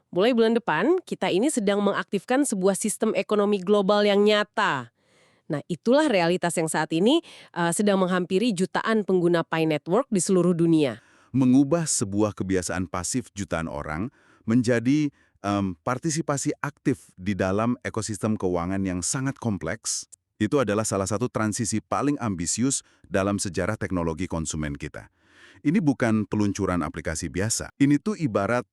Mulai bulan depan, kita ini sedang mengaktifkan sebuah sistem ekonomi global yang nyata. Nah, itulah realitas yang saat ini sedang menghampiri jutaan pengguna Pi Network di seluruh dunia. Mengubah sebuah kebiasaan pasif jutaan orang menjadi partisipasi aktif di dalam ekosistem keuangan yang sangat kompleks, itu adalah salah satu transisi paling ambisius dalam sejarah teknologi konsumen kita. Ini bukan peluncuran aplikasi biasa. Ini tuh ibarat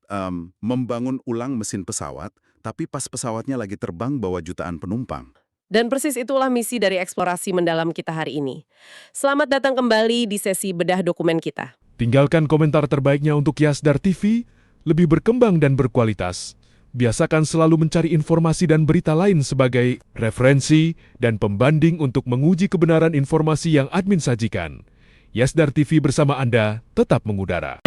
membangun ulang mesin pesawat, tapi pas pesawatnya lagi terbang bawa jutaan penumpang. Dan persis itulah misi dari eksplorasi mendalam kita hari ini. Selamat datang kembali di sesi bedah dokumen kita. Tinggalkan komentar terbaiknya untuk Yasdar TV, lebih berkembang dan berkualitas. Biasakan selalu mencari informasi dan berita lain sebagai referensi dan pembanding untuk menguji kebenaran informasi yang admin sajikan. Yasdar TV bersama Anda tetap mengudara.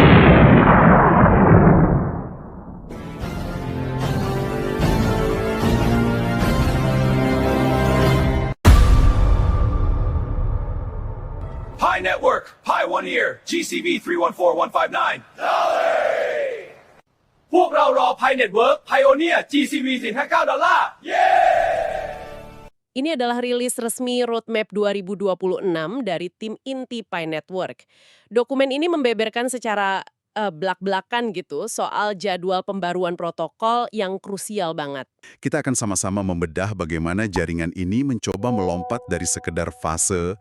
Pi Network, Pi One Year, GCV 314159. Dolly! พวกเรารอ Pi Network Pioneer GCV 459 $. Ini adalah rilis resmi Roadmap 2026 dari tim inti Pi Network. Dokumen ini membeberkan secara belak-belakan gitu soal jadwal pembaruan protokol yang krusial banget. Kita akan sama-sama membedah bagaimana jaringan ini mencoba melompat dari sekedar fase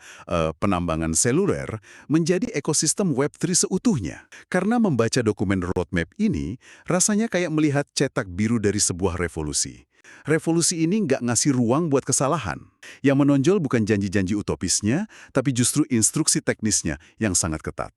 penambangan seluler menjadi ekosistem Web3 seutuhnya. Karena membaca dokumen roadmap ini, rasanya kayak melihat cetak biru dari sebuah revolusi. Revolusi ini nggak ngasih ruang buat kesalahan. Yang menonjol bukan janji-janji utopisnya, tapi justru instruksi teknisnya yang sangat ketat.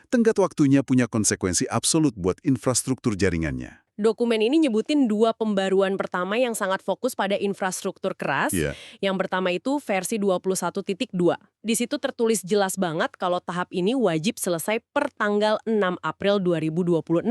Tenggat waktunya punya konsekuensi absolut buat infrastruktur jaringannya. Dokumen ini nyebutin dua pembaruan pertama yang sangat fokus pada infrastruktur keras. Yang pertama itu versi 21.2. Di situ tertulis jelas banget kalau tahap ini wajib selesai per tanggal 6 April 2026.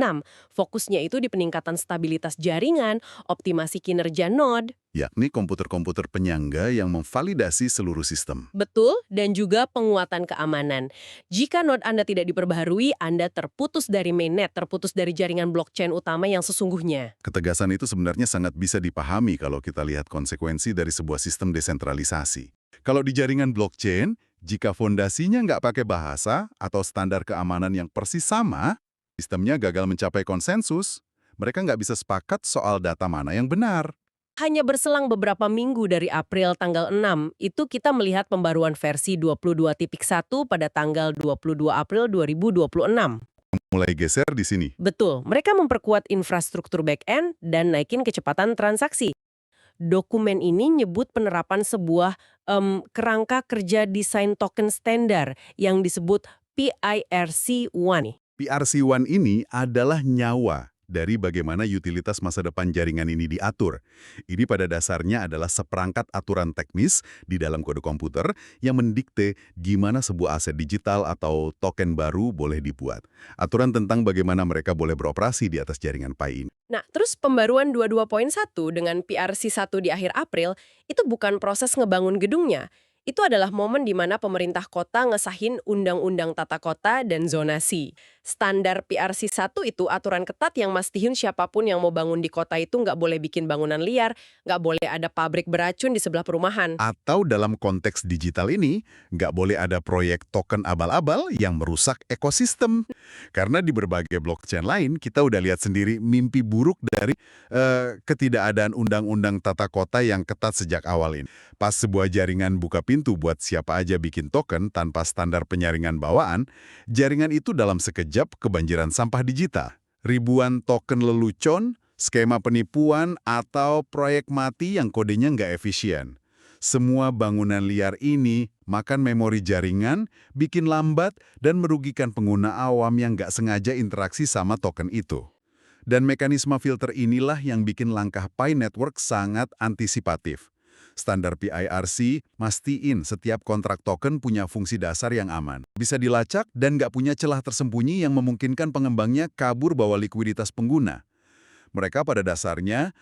Fokusnya itu di peningkatan stabilitas jaringan, optimasi kinerja node, Yakni komputer-komputer penyangga yang memvalidasi seluruh sistem. betul, dan juga penguatan keamanan. Jika node Anda tidak diperbaharui, Anda terputus dari mainnet, terputus dari jaringan blockchain utama yang sesungguhnya. Ketegasan itu sebenarnya sangat bisa dipahami kalau kita lihat konsekuensi dari sebuah sistem desentralisasi. Kalau di jaringan blockchain, jika fondasinya nggak pakai bahasa atau standar keamanan yang persis sama, sistemnya gagal mencapai konsensus, mereka nggak bisa sepakat soal data mana yang benar. Hanya berselang beberapa minggu dari April tanggal 6, itu kita melihat pembaruan versi 22.1 pada tanggal 22 April 2026. Mulai geser di sini. Betul, mereka memperkuat infrastruktur back-end dan naikin kecepatan transaksi. Dokumen ini nyebut penerapan sebuah kerangka kerja desain token standar yang disebut PIRC-1. PRC-1 ini adalah nyawa dari bagaimana utilitas masa depan jaringan ini diatur. Ini pada dasarnya adalah seperangkat aturan teknis di dalam kode komputer yang mendikte gimana sebuah aset digital atau token baru boleh dibuat. Aturan tentang bagaimana mereka boleh beroperasi di atas jaringan Pi ini. Nah, terus pembaruan 22.1 dengan PRC-1 di akhir April, itu bukan proses ngebangun gedungnya. Itu adalah momen di mana pemerintah kota ngesahin Undang-Undang Tata Kota dan Zonasi. Standar PRC-1 itu aturan ketat yang mastiin siapapun yang mau bangun di kota itu nggak boleh bikin bangunan liar, nggak boleh ada pabrik beracun di sebelah perumahan. Atau dalam konteks digital ini, nggak boleh ada proyek token abal-abal yang merusak ekosistem. Karena di berbagai blockchain lain, kita udah lihat sendiri mimpi buruk dari ketidakadaan undang-undang tata kota yang ketat sejak awal ini. Pas sebuah jaringan buka pintu buat siapa aja bikin token tanpa standar penyaringan bawaan, jaringan itu dalam sekejap kebanjiran sampah digital. Ribuan token lelucon, skema penipuan, atau proyek mati yang kodenya nggak efisien. Semua bangunan liar ini makan memori jaringan, bikin lambat, dan merugikan pengguna awam yang nggak sengaja interaksi sama token itu. Dan mekanisme filter inilah yang bikin langkah Pi Network sangat antisipatif. Standar PIRC mastiin setiap kontrak token punya fungsi dasar yang aman. Bisa dilacak dan nggak punya celah tersembunyi yang memungkinkan pengembangnya kabur bawa likuiditas pengguna. Mereka pada dasarnya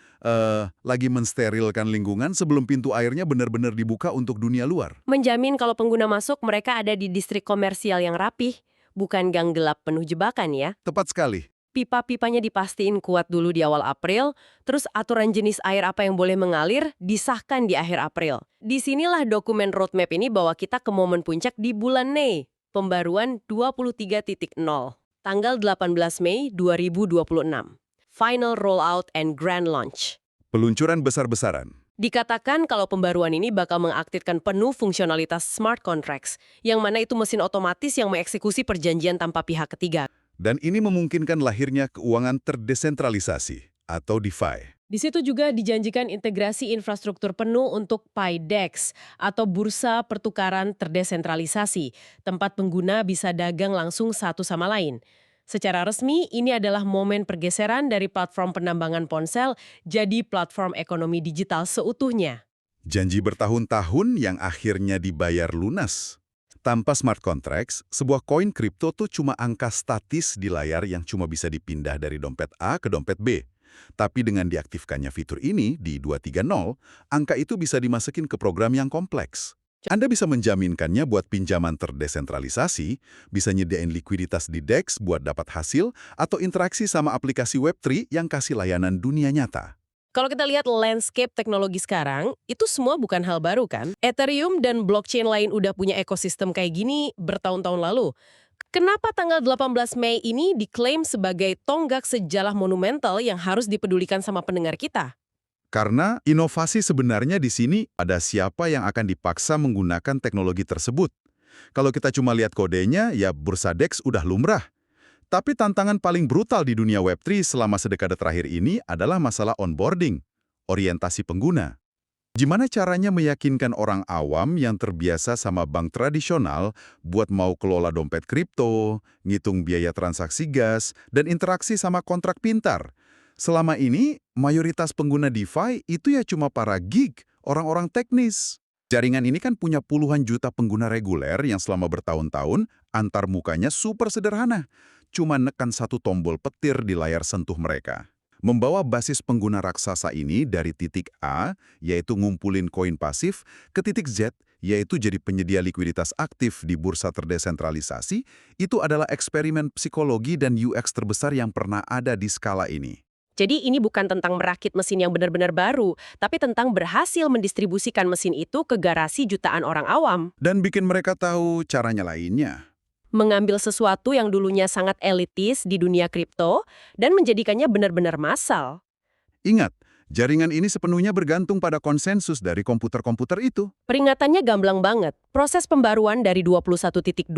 lagi mensterilkan lingkungan sebelum pintu airnya benar-benar dibuka untuk dunia luar. Menjamin kalau pengguna masuk, mereka ada di distrik komersial yang rapih, bukan gang gelap penuh jebakan ya. Tepat sekali. pipa-pipanya dipastiin kuat dulu di awal April, terus aturan jenis air apa yang boleh mengalir disahkan di akhir April. Disinilah dokumen roadmap ini bawa kita ke momen puncak di bulan Mei, pembaruan 23.0, tanggal 18 Mei 2026. Final rollout and grand launch. Peluncuran besar-besaran. Dikatakan kalau pembaruan ini bakal mengaktifkan penuh fungsionalitas smart contracts, yang mana itu mesin otomatis yang mengeksekusi perjanjian tanpa pihak ketiga. Dan ini memungkinkan lahirnya keuangan terdesentralisasi atau DeFi. Di situ juga dijanjikan integrasi infrastruktur penuh untuk PIDEX atau Bursa Pertukaran Terdesentralisasi, tempat pengguna bisa dagang langsung satu sama lain. Secara resmi, ini adalah momen pergeseran dari platform penambangan ponsel jadi platform ekonomi digital seutuhnya. Janji bertahun-tahun yang akhirnya dibayar lunas. Tanpa smart contracts, sebuah koin kripto tuh cuma angka statis di layar yang cuma bisa dipindah dari dompet A ke dompet B. Tapi dengan diaktifkannya fitur ini di 230, angka itu bisa dimasukin ke program yang kompleks. Anda bisa menjaminkannya buat pinjaman terdesentralisasi, bisa nyediain likuiditas di DEX buat dapat hasil, atau interaksi sama aplikasi Web3 yang kasih layanan dunia nyata. Kalau kita lihat landscape teknologi sekarang, itu semua bukan hal baru kan? Ethereum dan blockchain lain udah punya ekosistem kayak gini bertahun-tahun lalu. Kenapa tanggal 18 Mei ini diklaim sebagai tonggak sejarah monumental yang harus dipedulikan sama pendengar kita? Karena inovasi sebenarnya di sini ada siapa yang akan dipaksa menggunakan teknologi tersebut. Kalau kita cuma lihat kodenya, ya bursa DEX udah lumrah. Tapi tantangan paling brutal di dunia Web3 selama sedekade terakhir ini adalah masalah onboarding, orientasi pengguna. Gimana caranya meyakinkan orang awam yang terbiasa sama bank tradisional buat mau kelola dompet kripto, ngitung biaya transaksi gas, dan interaksi sama kontrak pintar? Selama ini, mayoritas pengguna DeFi itu ya cuma para geek, orang-orang teknis. Jaringan ini kan punya puluhan juta pengguna reguler yang selama bertahun-tahun antar mukanya super sederhana. Cuma nekan satu tombol petir di layar sentuh mereka. Membawa basis pengguna raksasa ini dari titik A, yaitu ngumpulin koin pasif, ke titik Z, yaitu jadi penyedia likuiditas aktif di bursa terdesentralisasi, itu adalah eksperimen psikologi dan UX terbesar yang pernah ada di skala ini. Jadi ini bukan tentang merakit mesin yang benar-benar baru, tapi tentang berhasil mendistribusikan mesin itu ke garasi jutaan orang awam. Dan bikin mereka tahu caranya lainnya. Mengambil sesuatu yang dulunya sangat elitis di dunia kripto dan menjadikannya benar-benar massal. Ingat, jaringan ini sepenuhnya bergantung pada konsensus dari komputer-komputer itu. Peringatannya gamblang banget. Proses pembaruan dari 21.2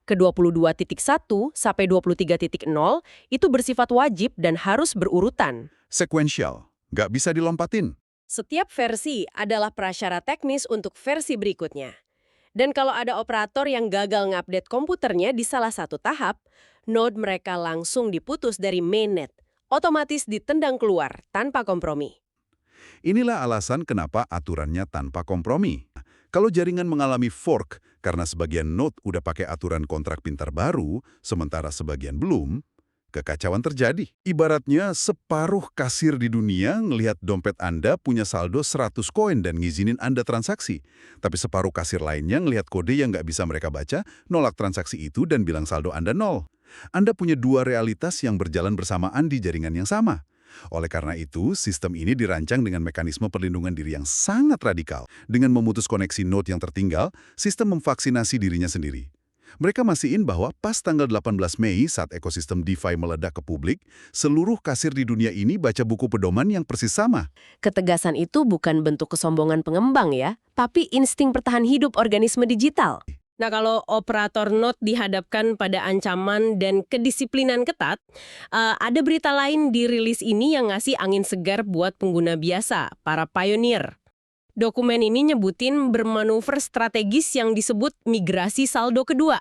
ke 22.1 sampai 23.0 itu bersifat wajib dan harus berurutan. Sequential, nggak bisa dilompatin. Setiap versi adalah prasyarat teknis untuk versi berikutnya. Dan kalau ada operator yang gagal ngupdate komputernya di salah satu tahap, node mereka langsung diputus dari mainnet, otomatis ditendang keluar tanpa kompromi. Inilah alasan kenapa aturannya tanpa kompromi. Kalau jaringan mengalami fork karena sebagian node udah pakai aturan kontrak pintar baru, sementara sebagian belum, kekacauan terjadi. Ibaratnya separuh kasir di dunia ngelihat dompet Anda punya saldo 100 koin dan ngizinin Anda transaksi. Tapi separuh kasir lainnya ngelihat kode yang nggak bisa mereka baca, nolak transaksi itu dan bilang saldo Anda nol. Anda punya dua realitas yang berjalan bersamaan di jaringan yang sama. Oleh karena itu, sistem ini dirancang dengan mekanisme perlindungan diri yang sangat radikal. Dengan memutus koneksi node yang tertinggal, sistem memvaksinasi dirinya sendiri. Mereka mastiin bahwa pas tanggal 18 Mei saat ekosistem DeFi meledak ke publik, seluruh kasir di dunia ini baca buku pedoman yang persis sama. Ketegasan itu bukan bentuk kesombongan pengembang ya, tapi insting bertahan hidup organisme digital. Nah, kalau operator node dihadapkan pada ancaman dan kedisiplinan ketat, ada berita lain di rilis ini yang ngasih angin segar buat pengguna biasa, para pioneer. Dokumen ini nyebutin bermanuver strategis yang disebut migrasi saldo kedua.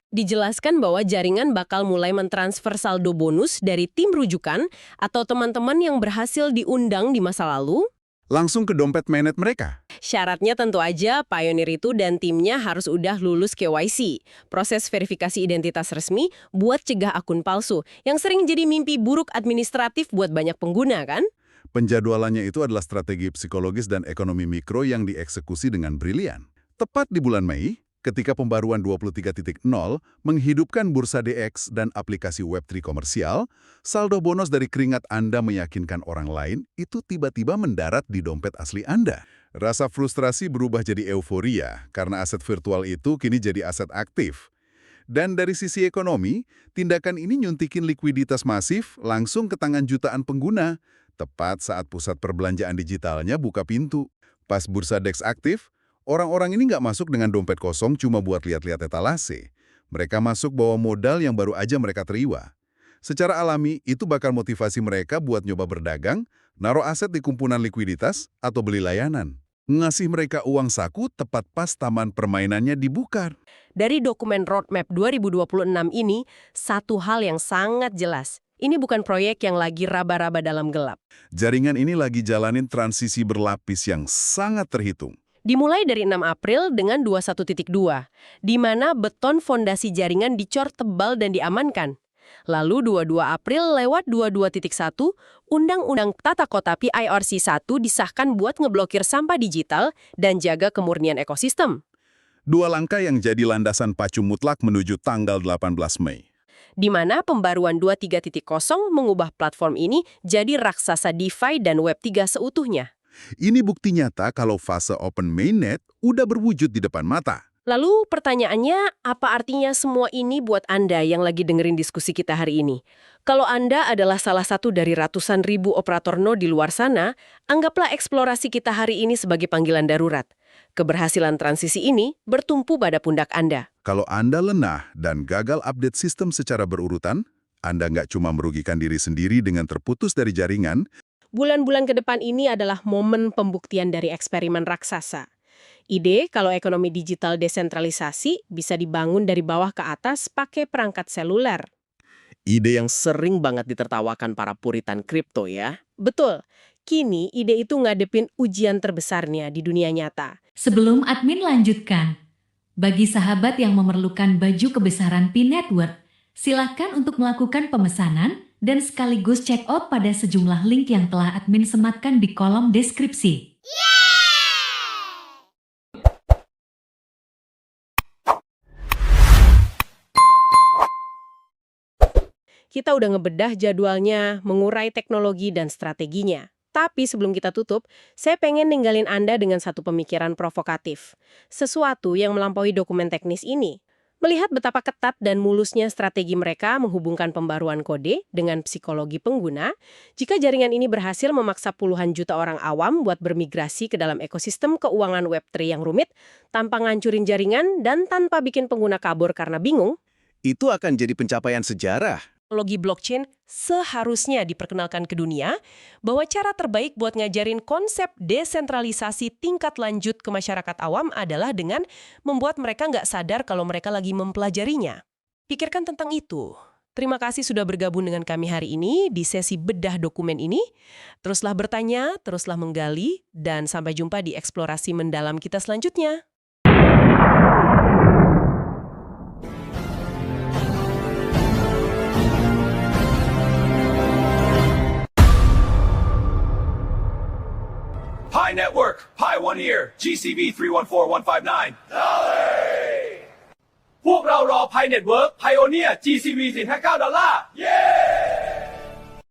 Dijelaskan bahwa jaringan bakal mulai mentransfer saldo bonus dari tim rujukan atau teman-teman yang berhasil diundang di masa lalu, Langsung ke dompet mainnet mereka. syaratnya tentu aja pioneer itu dan timnya harus udah lulus KYC, proses verifikasi identitas resmi buat cegah akun palsu, yang sering jadi mimpi buruk administratif buat banyak pengguna kan? Penjadwalannya itu adalah strategi psikologis dan ekonomi mikro yang dieksekusi dengan brilian. Tepat di bulan Mei, ketika pembaruan 23.0 menghidupkan bursa DX dan aplikasi Web3 komersial, saldo bonus dari keringat Anda meyakinkan orang lain itu tiba-tiba mendarat di dompet asli Anda. Rasa frustrasi berubah jadi euforia karena aset virtual itu kini jadi aset aktif. Dan dari sisi ekonomi, tindakan ini nyuntikin likuiditas masif langsung ke tangan jutaan pengguna, tepat saat pusat perbelanjaan digitalnya buka pintu. Pas bursa DEX aktif, orang-orang ini nggak masuk dengan dompet kosong cuma buat lihat-lihat etalase. Mereka masuk bawa modal yang baru aja mereka teriwa. Secara alami, itu bakal motivasi mereka buat nyoba berdagang, naruh aset di kumpulan likuiditas, atau beli layanan. Ngasih mereka uang saku tepat pas taman permainannya dibuka. Dari dokumen roadmap 2026 ini, satu hal yang sangat jelas. Ini bukan proyek yang lagi raba-raba dalam gelap. Jaringan ini lagi jalanin transisi berlapis yang sangat terhitung. Dimulai dari 6 April dengan 21.2, di mana beton fondasi jaringan dicor tebal dan diamankan. Lalu 22 April lewat 22.1, Undang-Undang Tata Kota PIRC 1 disahkan buat ngeblokir sampah digital dan jaga kemurnian ekosistem. Dua langkah yang jadi landasan pacu mutlak menuju tanggal 18 Mei. Di mana pembaruan 23.0 mengubah platform ini jadi raksasa DeFi dan Web3 seutuhnya. Ini bukti nyata kalau fase Open Mainnet udah berwujud di depan mata. Lalu pertanyaannya, apa artinya semua ini buat Anda yang lagi dengerin diskusi kita hari ini? Kalau Anda adalah salah satu dari ratusan ribu operator node di luar sana, anggaplah eksplorasi kita hari ini sebagai panggilan darurat. Keberhasilan transisi ini bertumpu pada pundak Anda. Kalau Anda lengah dan gagal update sistem secara berurutan, Anda nggak cuma merugikan diri sendiri dengan terputus dari jaringan. Bulan-bulan ke depan ini adalah momen pembuktian dari eksperimen raksasa. Ide kalau ekonomi digital desentralisasi bisa dibangun dari bawah ke atas pakai perangkat seluler. Ide yang sering banget ditertawakan para puritan kripto ya. Betul. Kini ide itu ngadepin ujian terbesarnya di dunia nyata. Sebelum admin lanjutkan, bagi sahabat yang memerlukan baju kebesaran P-Network, silakan untuk melakukan pemesanan dan sekaligus check out pada sejumlah link yang telah admin sematkan di kolom deskripsi. Kita udah ngebedah jadwalnya, mengurai teknologi dan strateginya. Tapi sebelum kita tutup, saya pengen ninggalin Anda dengan satu pemikiran provokatif. Sesuatu yang melampaui dokumen teknis ini. Melihat betapa ketat dan mulusnya strategi mereka menghubungkan pembaruan kode dengan psikologi pengguna, jika jaringan ini berhasil memaksa puluhan juta orang awam buat bermigrasi ke dalam ekosistem keuangan Web3 yang rumit, tanpa ngancurin jaringan dan tanpa bikin pengguna kabur karena bingung, Itu akan jadi pencapaian sejarah. teknologi blockchain seharusnya diperkenalkan ke dunia bahwa cara terbaik buat ngajarin konsep desentralisasi tingkat lanjut ke masyarakat awam adalah dengan membuat mereka nggak sadar kalau mereka lagi mempelajarinya. Pikirkan tentang itu. Terima kasih sudah bergabung dengan kami hari ini di sesi bedah dokumen ini. Teruslah bertanya, teruslah menggali, dan sampai jumpa di eksplorasi mendalam kita selanjutnya. Pi Network, Pioneer, GCV 314159. Dale! พวกเรารอ Pi Network, Pioneer, GCV 459 $. เย้